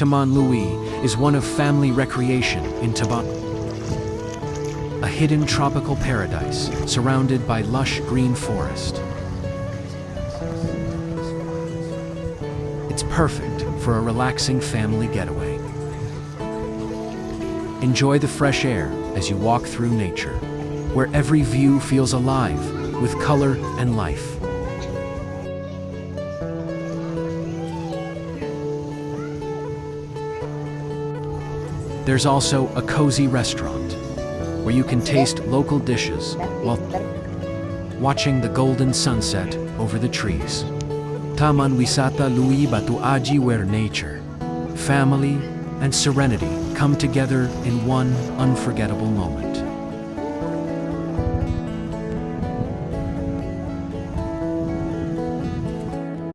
Taman Luwih is one of family recreation in Tabanan, a hidden tropical paradise surrounded by lush green forest. It's perfect for a relaxing family getaway. Enjoy the fresh air as you walk through nature, where every view feels alive with color and life. There's also a cozy restaurant where you can taste local dishes while watching the golden sunset over the trees. Taman Wisata Luwih Batu Aji, where nature, family, and serenity come together in one unforgettable moment.